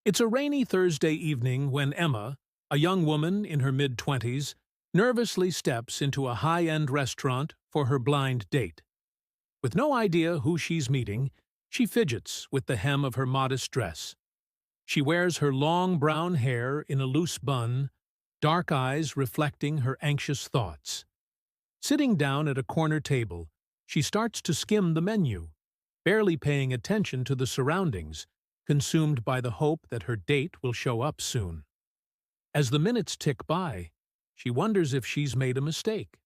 It's a rainy Thursday evening when Emma, a young woman in her mid-20s, nervously steps into a high-end restaurant for her blind date. With no idea who she's meeting, she fidgets with the hem of her modest dress. She wears her long brown hair in a loose bun, dark eyes reflecting her anxious thoughts. Sitting down at a corner table, she starts to skim the menu, barely paying attention to the surroundings, consumed by the hope that her date will show up soon. As the minutes tick by, she wonders if she's made a mistake.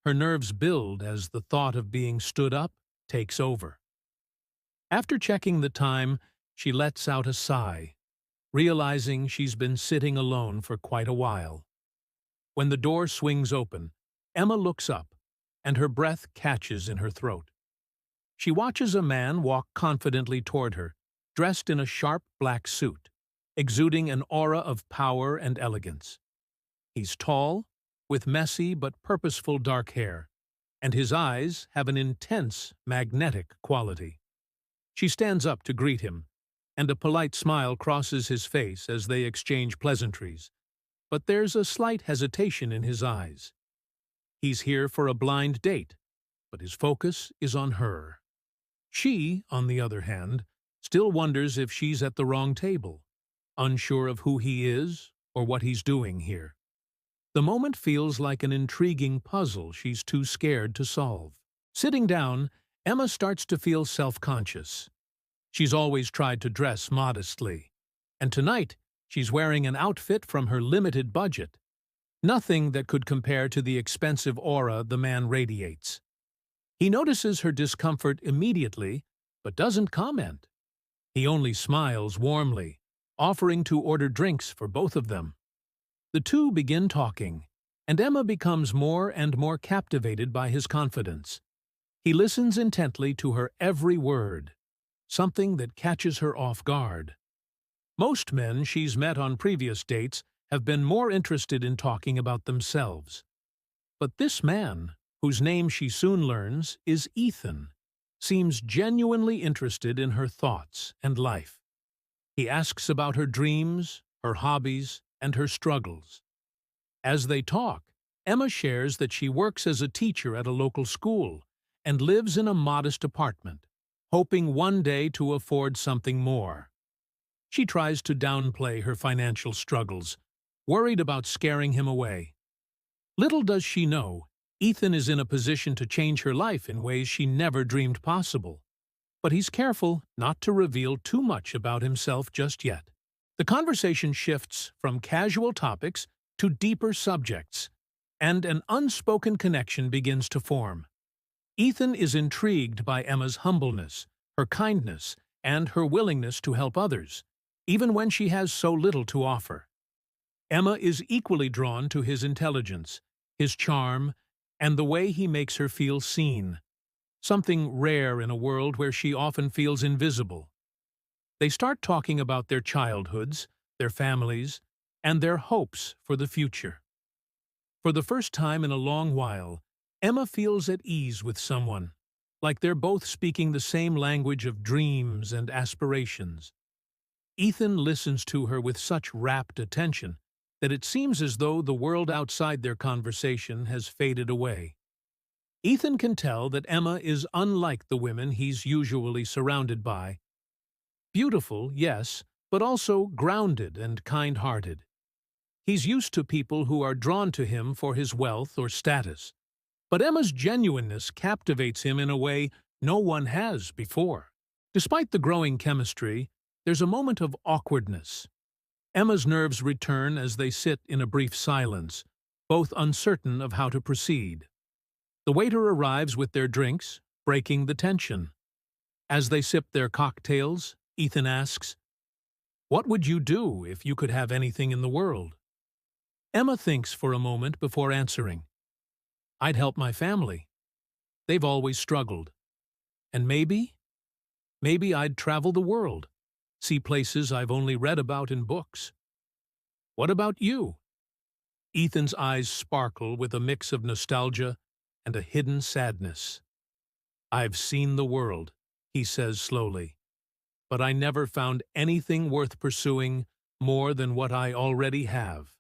Her nerves build as the thought of being stood up takes over. After checking the time, she lets out a sigh, realizing she's been sitting alone for quite a while. When the door swings open, Emma looks up, and her breath catches in her throat. She watches a man walk confidently toward her, dressed in a sharp black suit, exuding an aura of power and elegance. He's tall, with messy but purposeful dark hair, and his eyes have an intense, magnetic quality. She stands up to greet him, and a polite smile crosses his face as they exchange pleasantries, but there's a slight hesitation in his eyes. He's here for a blind date, but his focus is on her. She, on the other hand, still wonders if she's at the wrong table, unsure of who he is or what he's doing here. The moment feels like an intriguing puzzle she's too scared to solve. Sitting down, Emma starts to feel self-conscious. She's always tried to dress modestly, and tonight she's wearing an outfit from her limited budget. Nothing that could compare to the expensive aura the man radiates. He notices her discomfort immediately, but doesn't comment. He only smiles warmly, offering to order drinks for both of them. The two begin talking, and Emma becomes more and more captivated by his confidence. He listens intently to her every word, something that catches her off guard. Most men she's met on previous dates have been more interested in talking about themselves. But this man, whose name she soon learns is Ethan, seems genuinely interested in her thoughts and life. He asks about her dreams, her hobbies, and her struggles. As they talk, Emma shares that she works as a teacher at a local school and lives in a modest apartment, hoping one day to afford something more. She tries to downplay her financial struggles, worried about scaring him away. Little does she know, Ethan is in a position to change her life in ways she never dreamed possible. But he's careful not to reveal too much about himself just yet. The conversation shifts from casual topics to deeper subjects, and an unspoken connection begins to form. Ethan is intrigued by Emma's humbleness, her kindness, and her willingness to help others, even when she has so little to offer. Emma is equally drawn to his intelligence, his charm, and the way he makes her feel seen, something rare in a world where she often feels invisible. They start talking about their childhoods, their families, and their hopes for the future. For the first time in a long while, Emma feels at ease with someone, like they're both speaking the same language of dreams and aspirations. Ethan listens to her with such rapt attention that it seems as though the world outside their conversation has faded away. Ethan can tell that Emma is unlike the women he's usually surrounded by. Beautiful, yes, but also grounded and kind-hearted. He's used to people who are drawn to him for his wealth or status. But Emma's genuineness captivates him in a way no one has before. Despite the growing chemistry, there's a moment of awkwardness. Emma's nerves return as they sit in a brief silence, both uncertain of how to proceed. The waiter arrives with their drinks, breaking the tension. As they sip their cocktails, Ethan asks, "What would you do if you could have anything in the world?" Emma thinks for a moment before answering. "I'd help my family. They've always struggled. And maybe I'd travel the world, see places I've only read about in books. What about you?" Ethan's eyes sparkle with a mix of nostalgia and a hidden sadness. "I've seen the world," he says slowly. but I never found anything worth pursuing more than what I already have.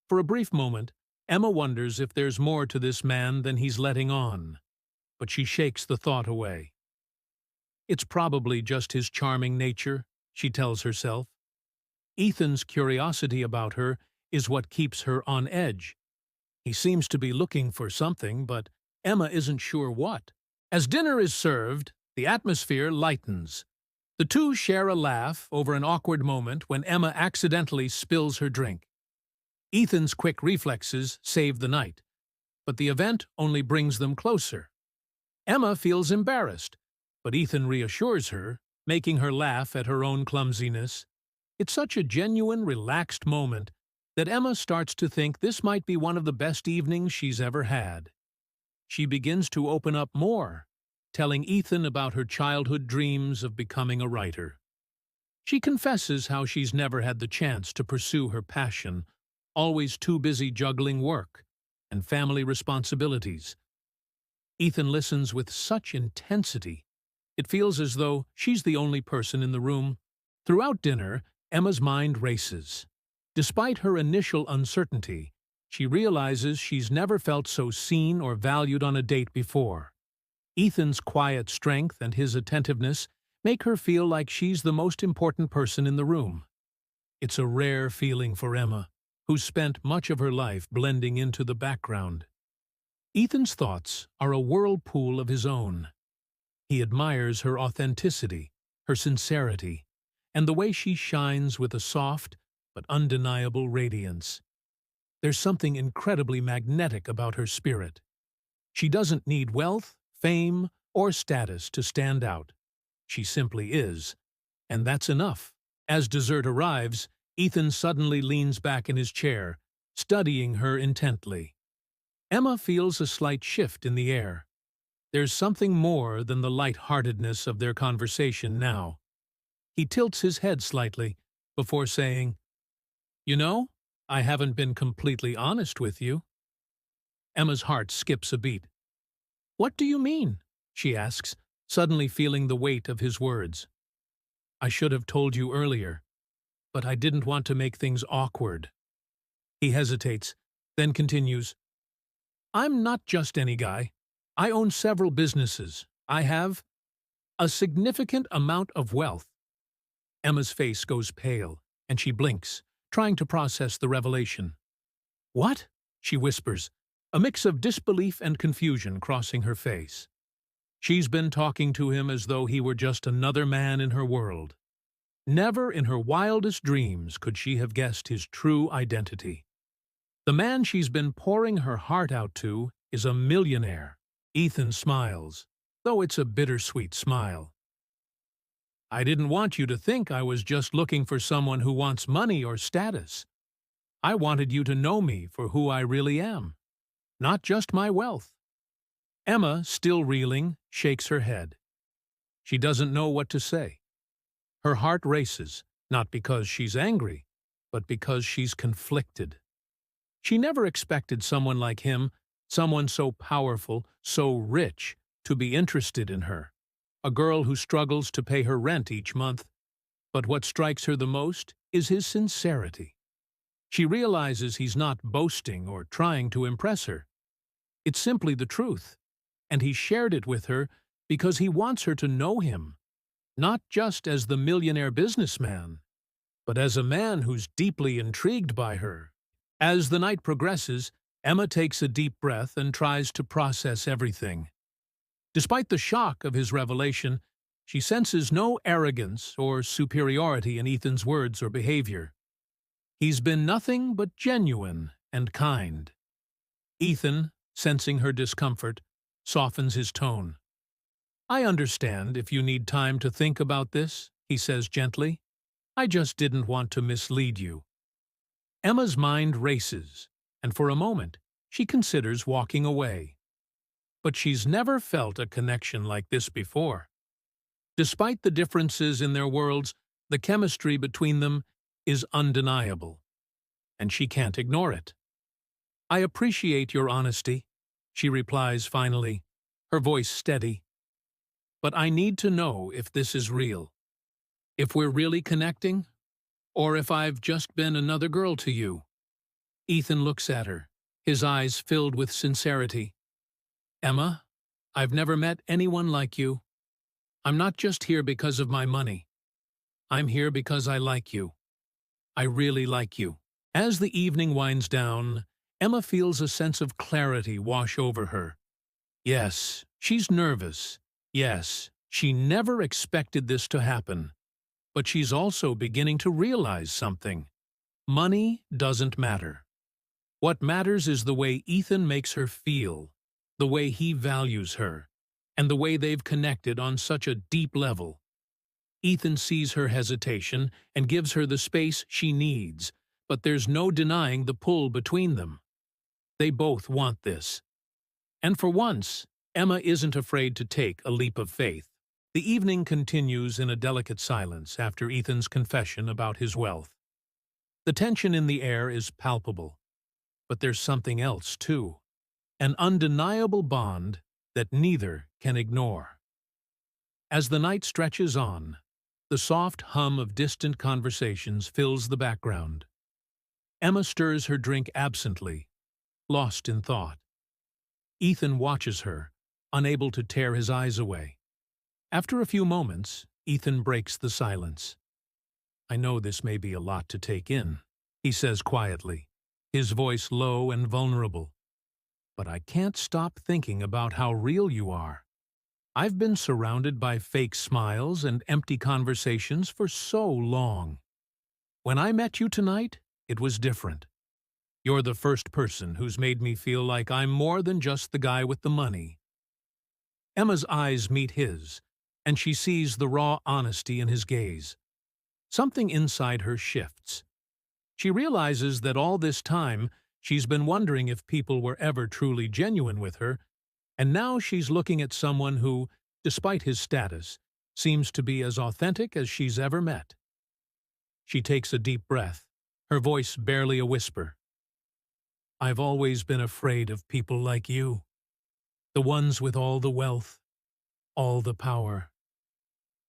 For a brief moment, Emma wonders if there's more to this man than he's letting on, but she shakes the thought away. It's probably just his charming nature, she tells herself. Ethan's curiosity about her is what keeps her on edge. He seems to be looking for something, but Emma isn't sure what. As dinner is served, the atmosphere lightens. The two share a laugh over an awkward moment when Emma accidentally spills her drink. Ethan's quick reflexes save the night, but the event only brings them closer. Emma feels embarrassed, but Ethan reassures her, making her laugh at her own clumsiness. It's such a genuine, relaxed moment that Emma starts to think this might be one of the best evenings she's ever had. She begins to open up more, telling Ethan about her childhood dreams of becoming a writer. She confesses how she's never had the chance to pursue her passion, always too busy juggling work and family responsibilities. Ethan listens with such intensity. It feels as though she's the only person in the room. Throughout dinner, Emma's mind races. Despite her initial uncertainty, she realizes she's never felt so seen or valued on a date before. Ethan's quiet strength and his attentiveness make her feel like she's the most important person in the room. It's a rare feeling for Emma, who's spent much of her life blending into the background. Ethan's thoughts are a whirlpool of his own. He admires her authenticity, her sincerity, and the way she shines with a soft but undeniable radiance. There's something incredibly magnetic about her spirit. She doesn't need wealth, fame, or status to stand out. She simply is, and that's enough. As dessert arrives, Ethan suddenly leans back in his chair, studying her intently. Emma feels a slight shift in the air. There's something more than the light-heartedness of their conversation now. He tilts his head slightly before saying, "You know, I haven't been completely honest with you." Emma's heart skips a beat. "What do you mean?" she asks, suddenly feeling the weight of his words. "I should have told you earlier, but I didn't want to make things awkward." He hesitates, then continues, "I'm not just any guy. I own several businesses. I have a significant amount of wealth." Emma's face goes pale, and she blinks, trying to process the revelation. "What?" she whispers, a mix of disbelief and confusion crossing her face. She's been talking to him as though he were just another man in her world. Never in her wildest dreams could she have guessed his true identity. The man she's been pouring her heart out to is a millionaire. Ethan smiles, though it's a bittersweet smile. "I didn't want you to think I was just looking for someone who wants money or status. I wanted you to know me for who I really am, not just my wealth." Emma, still reeling, shakes her head. She doesn't know what to say. Her heart races, not because she's angry, but because she's conflicted. She never expected someone like him, someone so powerful, so rich, to be interested in her. A girl who struggles to pay her rent each month. But what strikes her the most is his sincerity. She realizes he's not boasting or trying to impress her. It's simply the truth, and he shared it with her because he wants her to know him, not just as the millionaire businessman, but as a man who's deeply intrigued by her. As the night progresses, Emma takes a deep breath and tries to process everything. Despite the shock of his revelation, she senses no arrogance or superiority in Ethan's words or behavior. He's been nothing but genuine and kind. Ethan, sensing her discomfort, softens his tone. "I understand if you need time to think about this," he says gently. "I just didn't want to mislead you." Emma's mind races, and for a moment, she considers walking away. But she's never felt a connection like this before. Despite the differences in their worlds, the chemistry between them is undeniable, and she can't ignore it. "I appreciate your honesty," she replies finally, her voice steady. "But I need to know if this is real." If we're really connecting, or if I've just been another girl to you." Ethan looks at her, his eyes filled with sincerity. "Emma, I've never met anyone like you. I'm not just here because of my money. I'm here because I like you. I really like you." As the evening winds down, Emma feels a sense of clarity wash over her. Yes, she's nervous. Yes, she never expected this to happen. But she's also beginning to realize something. Money doesn't matter. What matters is the way Ethan makes her feel, the way he values her, and the way they've connected on such a deep level. Ethan sees her hesitation and gives her the space she needs, but there's no denying the pull between them. They both want this. And for once, Emma isn't afraid to take a leap of faith. The evening continues in a delicate silence after Ethan's confession about his wealth. The tension in the air is palpable, but there's something else too, an undeniable bond that neither can ignore. As the night stretches on, the soft hum of distant conversations fills the background. Emma stirs her drink absently, lost in thought. Ethan watches her, unable to tear his eyes away. After a few moments, Ethan breaks the silence. "I know this may be a lot to take in," he says quietly, his voice low and vulnerable. "But I can't stop thinking about how real you are. I've been surrounded by fake smiles and empty conversations for so long. When I met you tonight, it was different. You're the first person who's made me feel like I'm more than just the guy with the money." Emma's eyes meet his, and she sees the raw honesty in his gaze. Something inside her shifts. She realizes that all this time she's been wondering if people were ever truly genuine with her, and now she's looking at someone who, despite his status, seems to be as authentic as she's ever met. She takes a deep breath, her voice barely a whisper. "I've always been afraid of people like you. The ones with all the wealth, all the power.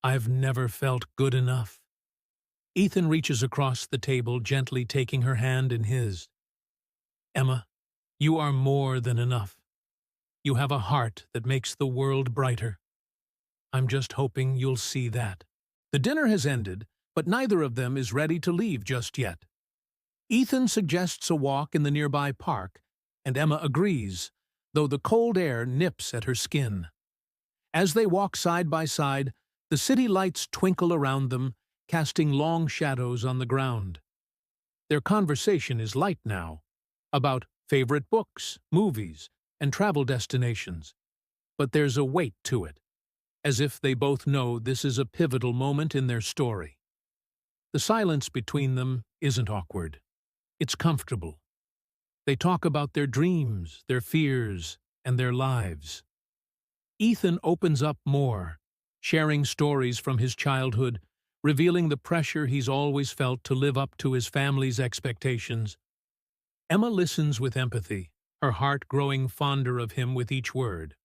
I've never felt good enough." Ethan reaches across the table, gently taking her hand in his. "Emma, you are more than enough. You have a heart that makes the world brighter. I'm just hoping you'll see that." The dinner has ended, but neither of them is ready to leave just yet. Ethan suggests a walk in the nearby park, and Emma agrees, though the cold air nips at her skin. As they walk side by side, the city lights twinkle around them, casting long shadows on the ground. Their conversation is light now, about favorite books, movies, and travel destinations. But there's a weight to it, as if they both know this is a pivotal moment in their story. The silence between them isn't awkward. It's comfortable. They talk about their dreams, their fears, and their lives. Ethan opens up more, sharing stories from his childhood, revealing the pressure he's always felt to live up to his family's expectations. Emma listens with empathy, her heart growing fonder of him with each word.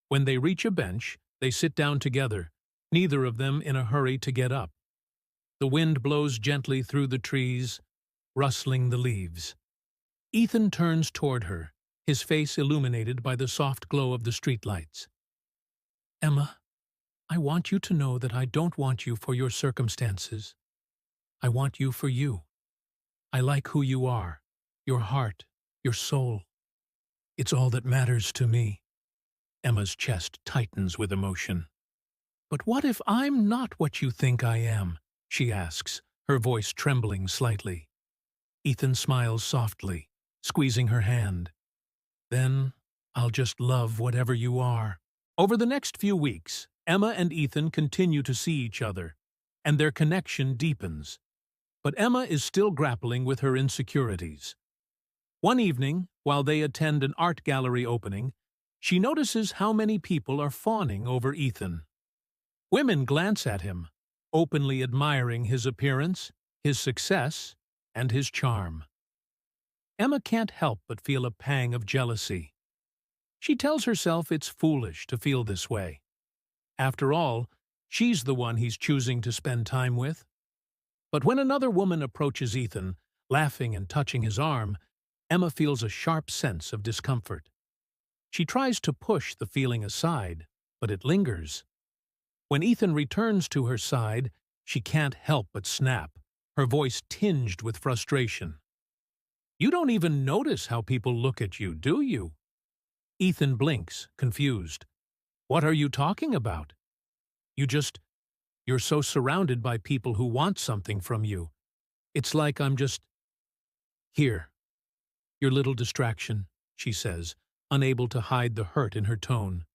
When they reach a bench, they sit down together, neither of them in a hurry to get up. The wind blows gently through the trees, rustling the leaves. Ethan turns toward her, his face illuminated by the soft glow of the streetlights. "Emma, I want you to know that I don't want you for your circumstances. I want you for you. I like who you are, your heart, your soul. It's all that matters to me." Emma's chest tightens with emotion. "But what if I'm not what you think I am?" she asks, her voice trembling slightly. Ethan smiles softly, squeezing her hand. "Then I'll just love whatever you are." Over the next few weeks, Emma and Ethan continue to see each other, and their connection deepens. But Emma is still grappling with her insecurities. One evening, while they attend an art gallery opening, she notices how many people are fawning over Ethan. Women glance at him, openly admiring his appearance, his success, and his charm. Emma can't help but feel a pang of jealousy. She tells herself it's foolish to feel this way. After all, She's the one he's choosing to spend time with. But when another woman approaches Ethan, laughing and touching his arm, Emma feels a sharp sense of discomfort. She tries to push the feeling aside, but it lingers. When Ethan returns to her side, she can't help but snap, her voice tinged with frustration. "You don't even notice how people look at you, do you?" Ethan blinks, confused. "What are you talking about? You just, you're so surrounded by people who want something from you. It's like I'm just here. Your little distraction," she says, unable to hide the hurt in her tone.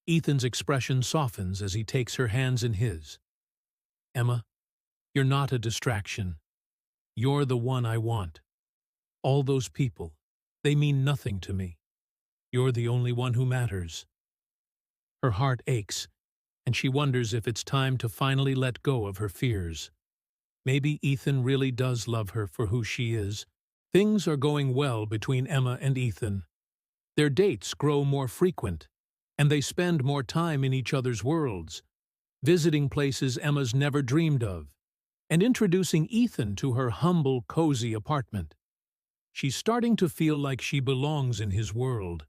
Ethan's expression softens as he takes her hands in his. "Emma, you're not a distraction. You're the one I want. All those people, they mean nothing to me. You're the only one who matters." Her heart aches, and she wonders if it's time to finally let go of her fears. Maybe Ethan really does love her for who she is. Things are going well between Emma and Ethan. Their dates grow more frequent, and they spend more time in each other's worlds, visiting places Emma's never dreamed of, and introducing Ethan to her humble, cozy apartment. She's starting to feel like she belongs in his world.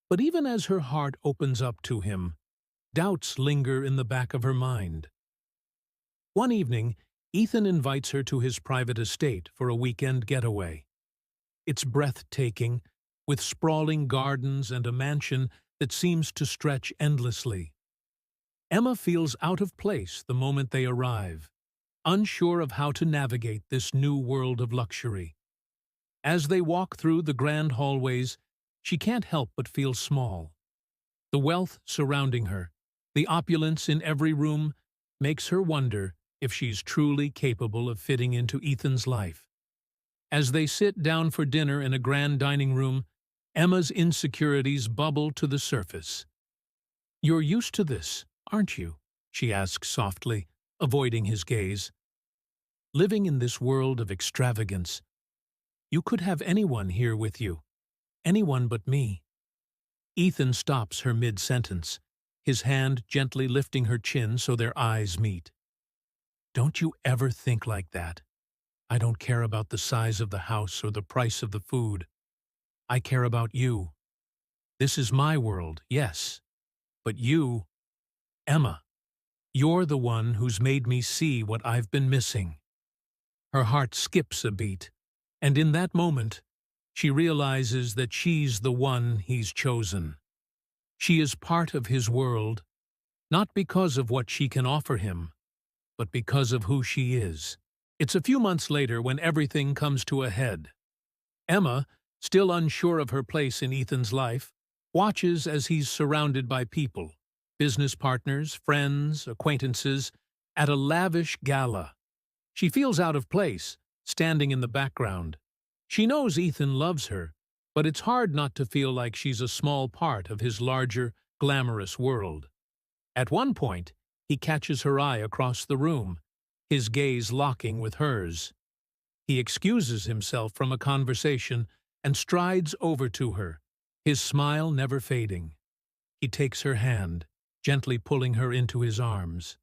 But even as her heart opens up to him, doubts linger in the back of her mind. One evening, Ethan invites her to his private estate for a weekend getaway. It's breathtaking, with sprawling gardens and a mansion that seems to stretch endlessly. Emma feels out of place the moment they arrive, unsure of how to navigate this new world of luxury. As they walk through the grand hallways, she can't help but feel small. The wealth surrounding her, the opulence in every room, makes her wonder if she's truly capable of fitting into Ethan's life. As they sit down for dinner in a grand dining room, Emma's insecurities bubble to the surface. "You're used to this, aren't you?" she asks softly, avoiding his gaze. "Living in this world of extravagance. You could have anyone here with you. Anyone but me." Ethan stops her mid-sentence, his hand gently lifting her chin so their eyes meet. "Don't you ever think like that. I don't care about the size of the house or the price of the food. I care about you. This is my world, yes. But you, Emma, you're the one who's made me see what I've been missing." Her heart skips a beat, and in that moment, she realizes that she's the one he's chosen. She is part of his world, not because of what she can offer him, but because of who she is. It's a few months later when everything comes to a head. Emma, still unsure of her place in Ethan's life, watches as he's surrounded by people, business partners, friends, acquaintances, at a lavish gala. She feels out of place, standing in the background. She knows Ethan loves her, but it's hard not to feel like she's a small part of his larger, glamorous world. At one point, he catches her eye across the room, his gaze locking with hers. He excuses himself from a conversation and strides over to her, his smile never fading. He takes her hand, gently pulling her into his arms.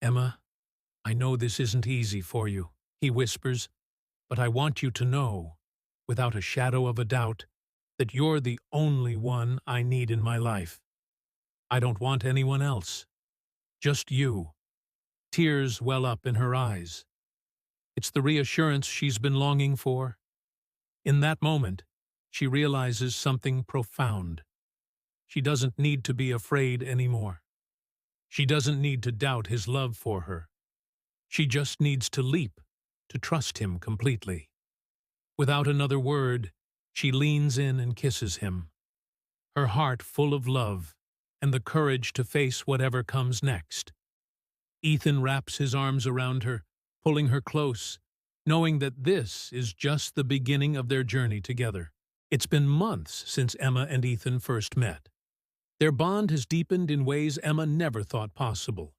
"Emma, I know this isn't easy for you," he whispers, "but I want you to know, without a shadow of a doubt, that you're the only one I need in my life. I don't want anyone else. Just you." Tears well up in her eyes. It's the reassurance she's been longing for. In that moment, she realizes something profound. She doesn't need to be afraid anymore. She doesn't need to doubt his love for her. She just needs to leap, to trust him completely. Without another word, she leans in and kisses him, her heart full of love and the courage to face whatever comes next. Ethan wraps his arms around her, pulling her close, knowing that this is just the beginning of their journey together. It's been months since Emma and Ethan first met. Their bond has deepened in ways Emma never thought possible.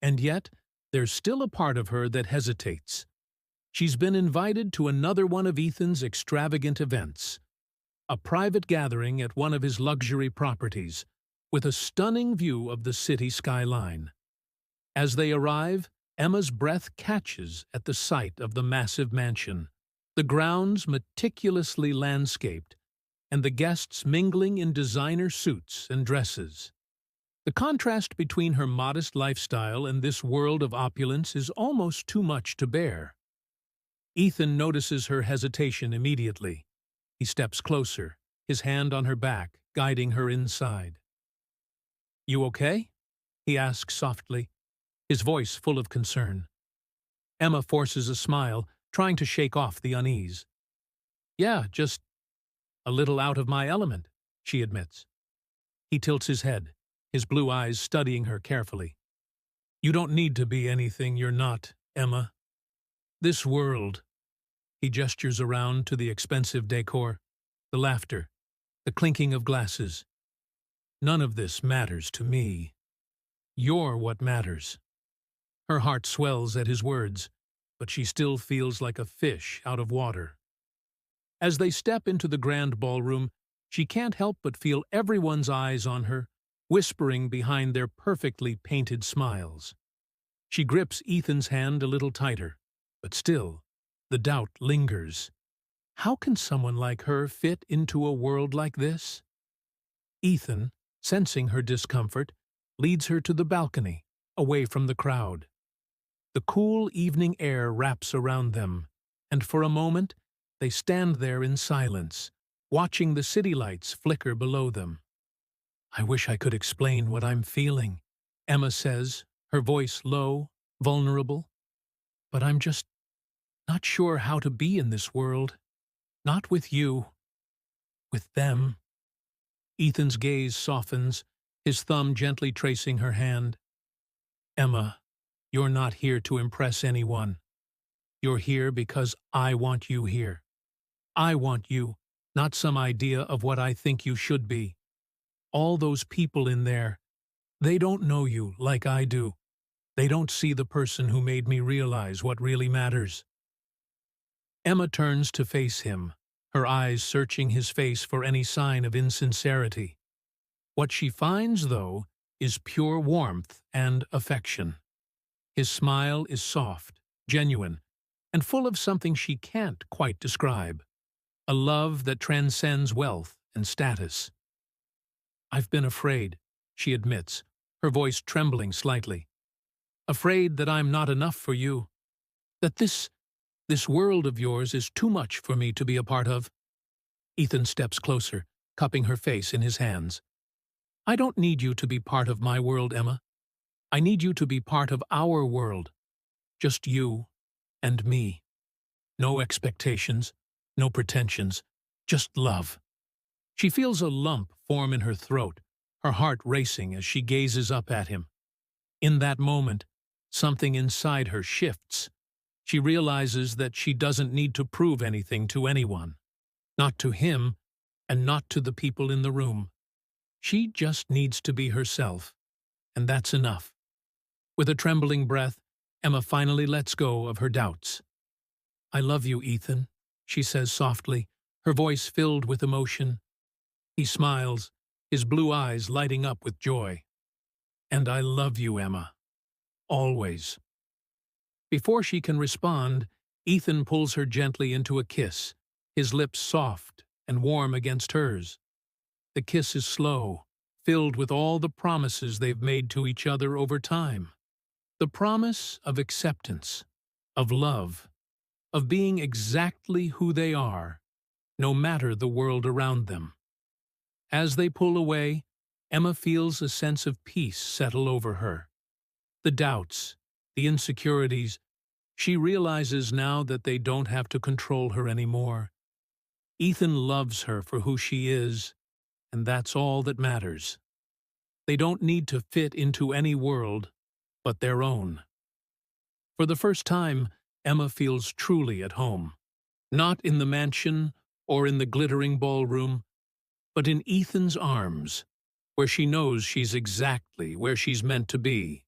And yet, there's still a part of her that hesitates. She's been invited to another one of Ethan's extravagant events, a private gathering at one of his luxury properties, with a stunning view of the city skyline. As they arrive, Emma's breath catches at the sight of the massive mansion, the grounds meticulously landscaped, and the guests mingling in designer suits and dresses. The contrast between her modest lifestyle and this world of opulence is almost too much to bear. Ethan notices her hesitation immediately. He steps closer, his hand on her back, guiding her inside. "You okay?" he asks softly, his voice full of concern. Emma forces a smile, trying to shake off the unease. "Yeah, just a little out of my element," she admits. He tilts his head, his blue eyes studying her carefully. "You don't need to be anything you're not, Emma. This world—" He gestures around to the expensive decor, the laughter, the clinking of glasses. "None of this matters to me. You're what matters." Her heart swells at his words, but she still feels like a fish out of water. As they step into the grand ballroom, she can't help but feel everyone's eyes on her, whispering behind their perfectly painted smiles. She grips Ethan's hand a little tighter, but still, the doubt lingers. How can someone like her fit into a world like this? Ethan, sensing her discomfort, leads her to the balcony, away from the crowd. The cool evening air wraps around them, and for a moment they stand there in silence, watching the city lights flicker below them. "I wish I could explain what I'm feeling," Emma says, her voice low, vulnerable. "But I'm just not sure how to be in this world. Not with you. With them." Ethan's gaze softens, his thumb gently tracing her hand. "Emma, you're not here to impress anyone. You're here because I want you here. I want you, not some idea of what I think you should be. All those people in there, they don't know you like I do. They don't see the person who made me realize what really matters." Emma turns to face him, her eyes searching his face for any sign of insincerity. What she finds, though, is pure warmth and affection. His smile is soft, genuine, and full of something she can't quite describe. A love that transcends wealth and status. "I've been afraid," she admits, her voice trembling slightly. "Afraid that I'm not enough for you. That this world of yours is too much for me to be a part of." Ethan steps closer, cupping her face in his hands. "I don't need you to be part of my world, Emma. I need you to be part of our world. Just you and me. No expectations, no pretensions, just love." She feels a lump form in her throat, her heart racing as she gazes up at him. In that moment, something inside her shifts. She realizes that she doesn't need to prove anything to anyone. Not to him, and not to the people in the room. She just needs to be herself, and that's enough. With a trembling breath, Emma finally lets go of her doubts. "I love you, Ethan," she says softly, her voice filled with emotion. He smiles, his blue eyes lighting up with joy. "And I love you, Emma. Always." Before she can respond, Ethan pulls her gently into a kiss, his lips soft and warm against hers. The kiss is slow, filled with all the promises they've made to each other over time. The promise of acceptance, of love, of being exactly who they are, no matter the world around them. As they pull away, Emma feels a sense of peace settle over her. The doubts, the insecurities, she realizes now that they don't have to control her anymore. Ethan loves her for who she is, and that's all that matters. They don't need to fit into any world but their own. For the first time, Emma feels truly at home. Not in the mansion or in the glittering ballroom, but in Ethan's arms, where she knows she's exactly where she's meant to be.